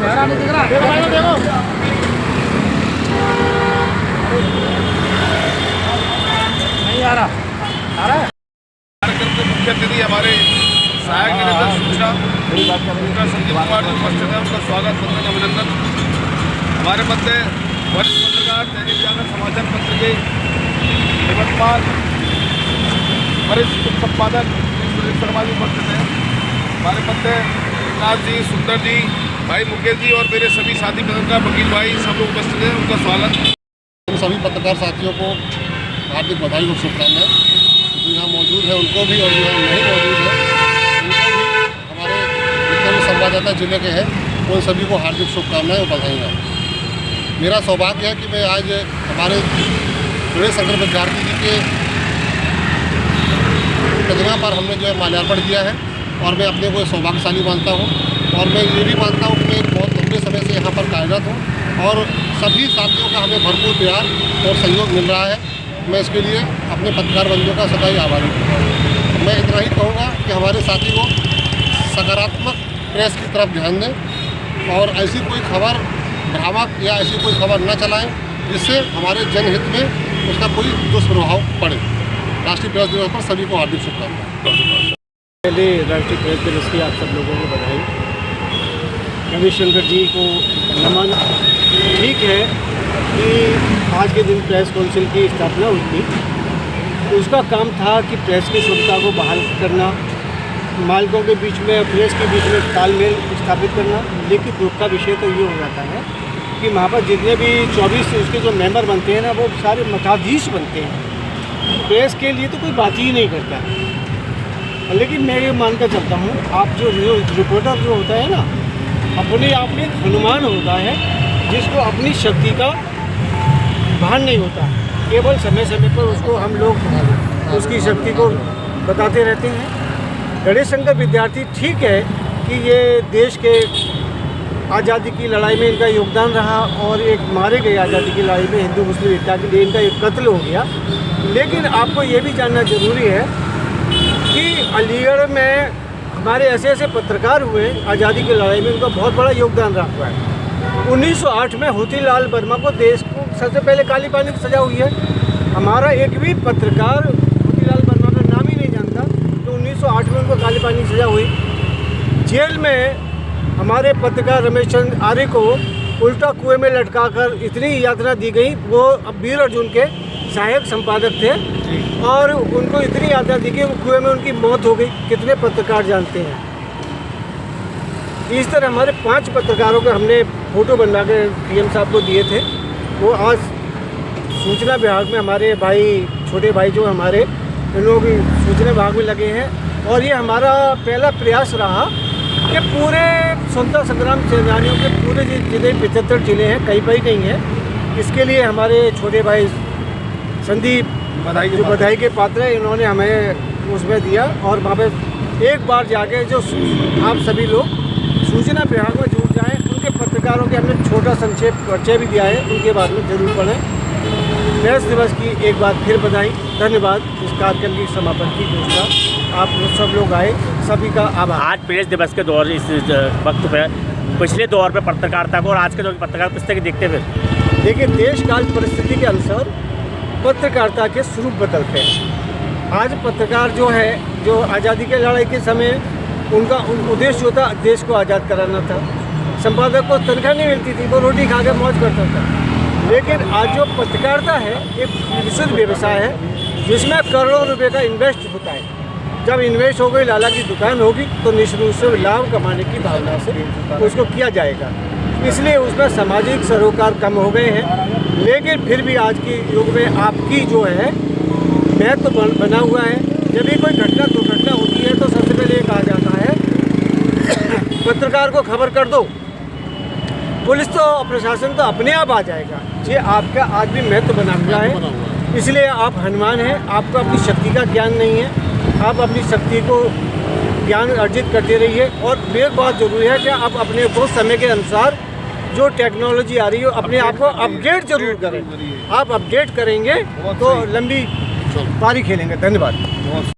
नहीं आ रहा कार्यक्रम के मुख्य अतिथि हमारे सहायक निदेशक सूचना डॉक्टर संदीप कुमार जी उपस्थित हैं। उनका स्वागत वंदन अभिनंदन। हमारे मध्य वरिष्ठ पत्रकार दैनिक जागरण समाचार पत्र के निवर्तमान वरिष्ठ संपादक सुनील शर्मा जी उपस्थित हैं। हमारे मध्य नाथ जी, सुंदर जी, भाई मुकेश जी और मेरे सभी साथी पत्रकार वकील भाई सब लोग उपस्थित हैं। उनका स्वागत। सभी पत्रकार साथियों को हार्दिक बधाई और शुभकामनाएं। जो यहाँ मौजूद है उनको भी और जो यहाँ नहीं मौजूद है उनको भी, हमारे जितने भी संवाददाता जिले के हैं उन सभी को हार्दिक शुभकामनाएं और बधाइयाँ। मेरा सौभाग्य है कि मैं आज हमारे प्रेस संघ विद्यार्थी जी के प्रतिमा पर हमने जो है माल्यार्पण किया है और मैं अपने को सौभाग्यशाली मानता हूँ। और मैं ये भी मानता हूँ कि मैं बहुत लंबे समय से यहाँ पर कार्यरत हूँ और सभी साथियों का हमें भरपूर प्यार और सहयोग मिल रहा है। मैं इसके लिए अपने पत्रकार बंधुओं का सदा ही आभारी हूँ। मैं इतना ही कहूँगा कि हमारे साथी को सकारात्मक प्रेस की तरफ ध्यान दें और ऐसी कोई खबर भ्रामक या ऐसी कोई खबर न चलाएं जिससे हमारे जनहित में उसका कोई दुष्प्रभाव पड़े। राष्ट्रीय प्रेस दिवस पर सभी को हार्दिक शुभकामनाएं। पहले राष्ट्रीय प्रेस दिवस की आप सब लोगों को बधाई। रविशंकर जी को नमन। ठीक है कि आज के दिन प्रेस काउंसिल की स्थापना हुई थी, उसका काम था कि प्रेस की शुद्धता को बहाल करना, मालिकों के बीच में प्रेस के बीच में तालमेल स्थापित करना। लेकिन दुख का विषय तो ये हो जाता है कि वहाँ पर जितने भी 24 उसके जो मेंबर बनते हैं ना, वो सारे मठाधीश बनते हैं। प्रेस के लिए तो कोई बात ही नहीं करता। लेकिन मैं ये मानकर चलता हूँ, आप जो रिपोर्टर जो होता है ना, अपने आप में एक हनुमान होता है जिसको अपनी शक्ति का भान नहीं होता। केवल समय समय पर उसको हम लोग उसकी शक्ति को बताते रहते हैं। गणेश शंकर विद्यार्थी ठीक है कि ये देश के आज़ादी की लड़ाई में इनका योगदान रहा और एक मारे गए आज़ादी की लड़ाई में हिंदू मुस्लिम एकता के लिए इनका एक कत्ल हो गया। लेकिन आपको ये भी जानना ज़रूरी है कि अलीगढ़ में हमारे ऐसे ऐसे पत्रकार हुए आज़ादी की लड़ाई में, उनका बहुत बड़ा योगदान रहा है। 1908 में मोतीलाल वर्मा को देश को सबसे पहले काली पानी की सज़ा हुई है। हमारा एक भी पत्रकार मोतीलाल वर्मा का नाम ही नहीं जानता, तो 1908 में उनको काली पानी की सज़ा हुई। जेल में हमारे पत्रकार रमेश चंद्र आर्य को उल्टा कुएं में लटकाकर इतनी यातना दी गई। वो अब वीर अर्जुन के सहायक संपादक थे और उनको इतनी यातना दी गई, कुएं में उनकी मौत हो गई। कितने पत्रकार जानते हैं। इस तरह हमारे 5 पत्रकारों के हमने फ़ोटो बनवा के PM साहब को दिए थे। वो आज सूचना विभाग में हमारे भाई, छोटे भाई जो हमारे, इन लोगों की सूचना विभाग में लगे हैं। और ये हमारा पहला प्रयास रहा कि पूरे स्वतंत्रता संग्राम सेनानियों के पूरे जितने 75 जिले हैं, कहीं पर ही नहीं है। इसके लिए हमारे छोटे भाई संदीप जो बधाई के पात्र हैं, इन्होंने हमें उसमें दिया। और वहाँ पर एक बार जाके जो आप सभी लोग सूचना विभाग में जुड़ जाएं, उनके पत्रकारों के हमने छोटा संक्षेप परिचय भी दिया है, उनके बारे में जरूर पढ़ें। प्रेस दिवस की एक बार फिर बधाई, धन्यवाद। इस कार्यक्रम की समापन की घोषणा आप सब लोग आए, सभी का आभार। आज प्रेस दिवस के दौर इस वक्त पर पिछले दौर पे पत्रकारिता को और आज के दौर की पत्रकार किस तरह देखते हुए? देखिए, देश काल परिस्थिति के अनुसार पत्रकारिता के स्वरूप बदलते हैं। आज पत्रकार जो है, जो आज़ादी के लड़ाई के समय उनका उद्देश्य होता देश को आज़ाद कराना था। संपादक को तनख्वाह नहीं मिलती थी, वो रोटी खा के मौज करता था। लेकिन आज जो पत्रकारिता है एक विशुद्ध व्यवसाय है जिसमें करोड़ों रुपए का इन्वेस्ट होता है। जब इन्वेस्ट हो गई, लाला की दुकान होगी, तो निश्चित रूप से लाभ कमाने की भावना से उसको किया जाएगा। इसलिए उसमें सामाजिक सरोकार कम हो गए हैं। लेकिन फिर भी आज के युग में आपकी जो है महत्व तो बना हुआ है। जब भी कोई घटना दुर्घटना होती है तो सबसे पहले ये कहा जाता है पत्रकार को खबर कर दो, पुलिस तो प्रशासन तो अपने आप आ जाएगा। ये आपका आज भी महत्व बना हुआ है। इसलिए आप हनुमान हैं, आपको अपनी शक्ति का ज्ञान नहीं है। आप अपनी शक्ति को ज्ञान अर्जित करते रहिए। और एक बात जरूरी है कि आप अपने को समय के अनुसार जो टेक्नोलॉजी आ रही है अपने आप को अपडेट जरूर करें। आप अपडेट करेंगे तो लंबी पारी खेलेंगे। धन्यवाद।